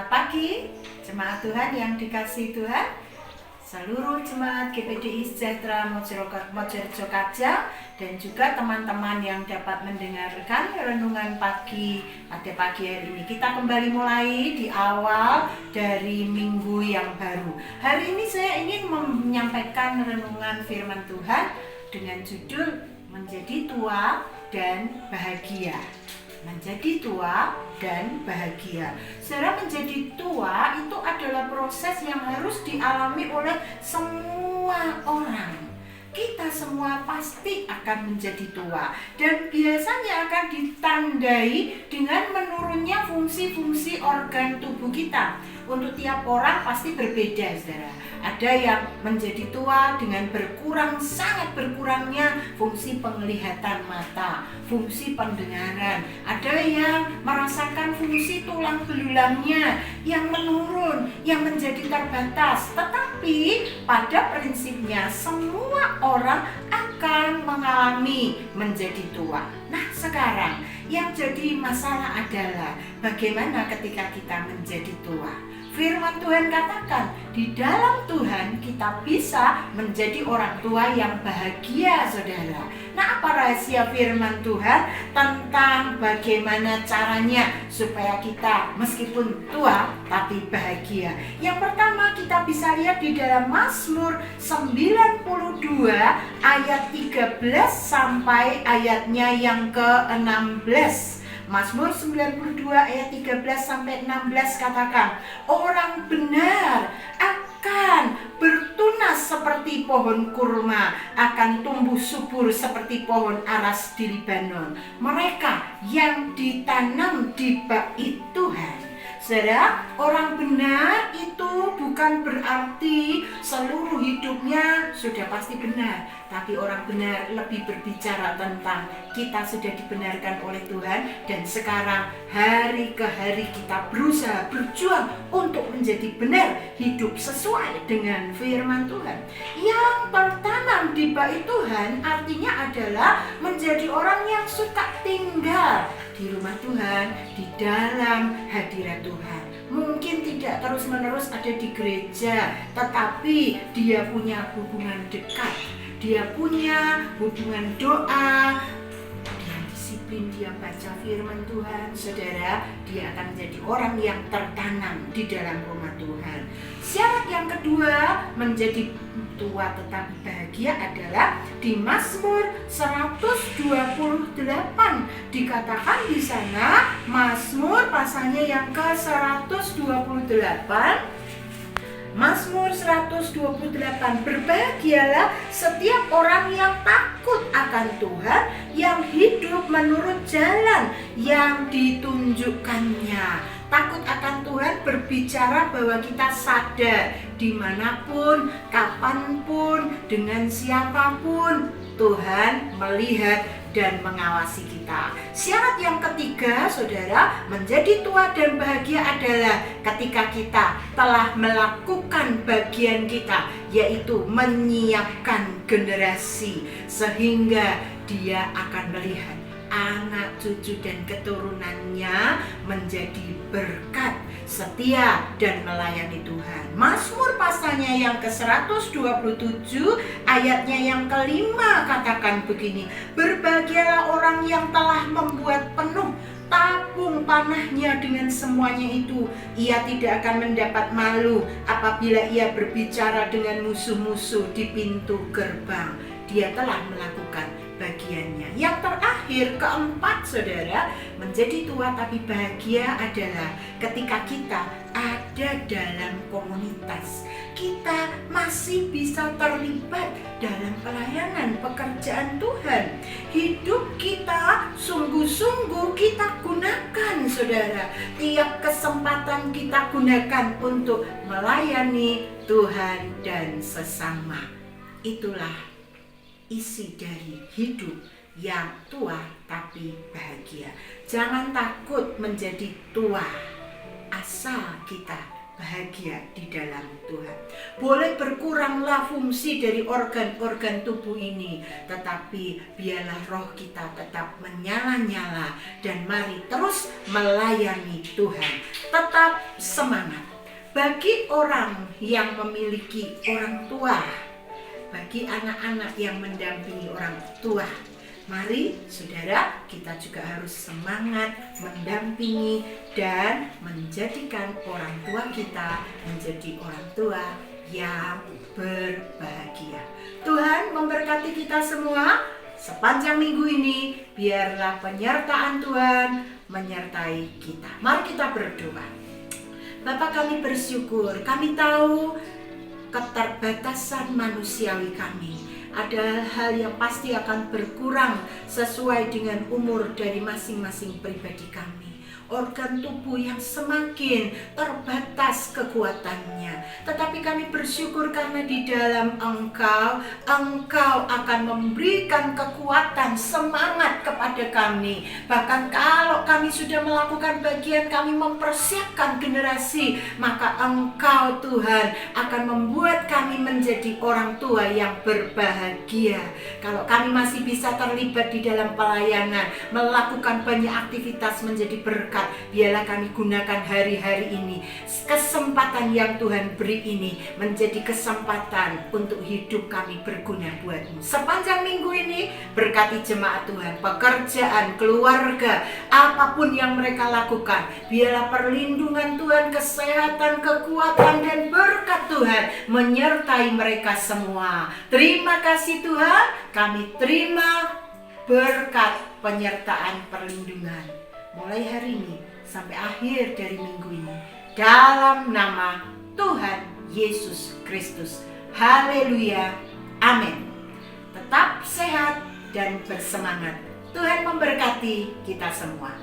Selamat pagi, jemaat Tuhan yang dikasihi Tuhan, seluruh jemaat GPDI Sejahtera Mojorejo Kajang, dan juga teman-teman yang dapat mendengarkan renungan pagi pada pagi hari ini. Kita kembali mulai di awal dari minggu yang baru. Hari ini saya ingin menyampaikan renungan firman Tuhan dengan judul Menjadi Tua dan Bahagia. Menjadi tua dan bahagia. Saudara, menjadi tua itu adalah proses yang harus dialami oleh semua orang. Kita semua pasti akan menjadi tua dan biasanya akan ditandai dengan menurunnya fungsi-fungsi organ tubuh kita. Untuk tiap orang pasti berbeda, saudara. Ada yang menjadi tua dengan sangat berkurangnya fungsi penglihatan mata, fungsi pendengaran. Ada yang merasakan fungsi tulang belulangnya yang menurun, yang menjadi terbatas. Tetapi pada prinsipnya semua orang akan mengalami menjadi tua. Nah, sekarang yang jadi masalah adalah bagaimana ketika kita menjadi tua. Firman Tuhan katakan, di dalam Tuhan kita bisa menjadi orang tua yang bahagia, saudara. Nah, apa rahasia firman Tuhan tentang bagaimana caranya supaya kita meskipun tua tapi bahagia? Yang pertama kita bisa lihat di dalam Mazmur 92 ayat 13 sampai ayatnya yang ke-16. Mazmur 92 ayat 13 sampai 16 katakan, orang benar akan bertunas seperti pohon kurma, akan tumbuh subur seperti pohon aras di Libanon. Mereka yang ditanam di bait Tuhan. Saudara, orang benar itu bukan berarti seluruh hidupnya sudah pasti benar. Tapi orang benar lebih berbicara tentang kita sudah dibenarkan oleh Tuhan. Dan sekarang hari ke hari kita berusaha berjuang untuk menjadi benar, hidup sesuai dengan firman Tuhan. Yang tertanam di bait Tuhan artinya adalah menjadi orang yang suka tinggal di rumah Tuhan, di dalam hadirat Tuhan. Mungkin tidak terus-menerus ada di gereja, tetapi dia punya hubungan dekat, dia punya hubungan doa, dia disiplin, dia baca firman Tuhan. Saudara, dia akan menjadi orang yang tertanam di dalam rumah Tuhan. Syarat yang kedua menjadi tua tetapi bahagia adalah di Mazmur 128 dikatakan di sana, Mazmur pasalnya yang ke-128, Mazmur 128, berbahagialah setiap orang yang takut akan Tuhan, yang hidup menurut jalan yang ditunjukkannya. Takut akan Tuhan berbicara bahwa kita sadar dimanapun, kapanpun, dengan siapapun, Tuhan melihat dan mengawasi kita. Syarat yang ketiga, saudara, menjadi tua dan bahagia adalah ketika kita telah melakukan bagian kita, yaitu menyiapkan generasi, sehingga dia akan melihat anak, cucu, dan keturunannya menjadi berkat, setia, dan melayani Tuhan. Mazmur pasalnya yang ke-127 ayatnya yang kelima katakan begini, berbahagialah orang yang telah membuat penuh tabung panahnya dengan semuanya itu. Ia tidak akan mendapat malu apabila ia berbicara dengan musuh-musuh di pintu gerbang. Dia telah melakukan bagiannya. Yang terakhir, keempat, saudara, menjadi tua tapi bahagia adalah ketika kita ada dalam komunitas. Kita masih bisa terlibat dalam pelayanan pekerjaan Tuhan. Hidup kita sungguh-sungguh kita gunakan, saudara. Tiap kesempatan kita gunakan untuk melayani Tuhan dan sesama. Itulah isi dari hidup yang tua tapi bahagia. Jangan takut menjadi tua, asal kita bahagia di dalam Tuhan. boleh berkuranglah fungsi dari organ-organ tubuh ini, tetapi biarlah roh kita tetap menyala-nyala, dan mari terus melayani Tuhan. Tetap semangat. Bagi orang yang memiliki orang tua, bagi anak-anak yang mendampingi orang tua, mari saudara, kita juga harus semangat mendampingi dan menjadikan orang tua kita menjadi orang tua yang berbahagia. Tuhan memberkati kita semua sepanjang minggu ini. Biarlah penyertaan Tuhan menyertai kita. Mari kita berdoa. Bapa, kami bersyukur, kami tahu keterbatasan manusiawi kami. Ada hal yang pasti akan berkurang sesuai dengan umur dari masing-masing pribadi kami. Organ tubuh yang semakin terbatas kekuatannya. Tetapi kami bersyukur karena di dalam Engkau akan memberikan kekuatan, semangat kepada kami. Bahkan kalau kami sudah melakukan bagian kami mempersiapkan generasi, maka Engkau Tuhan akan membuat kami menjadi orang tua yang berbahagia. Kalau kami masih bisa terlibat di dalam pelayanan, melakukan banyak aktivitas menjadi berkat, biarlah kami gunakan hari-hari ini, kesempatan yang Tuhan beri ini menjadi kesempatan untuk hidup kami berguna buat-Mu. Sepanjang minggu ini berkati jemaat Tuhan, pekerjaan, keluarga, apapun yang mereka lakukan, biarlah perlindungan Tuhan, kesehatan, kekuatan, dan berkat Tuhan menyertai mereka semua. Terima kasih Tuhan, kami terima berkat penyertaan perlindungan mulai hari ini sampai akhir dari minggu ini, dalam nama Tuhan Yesus Kristus. Haleluya, amin. Tetap sehat dan bersemangat. Tuhan memberkati kita semua.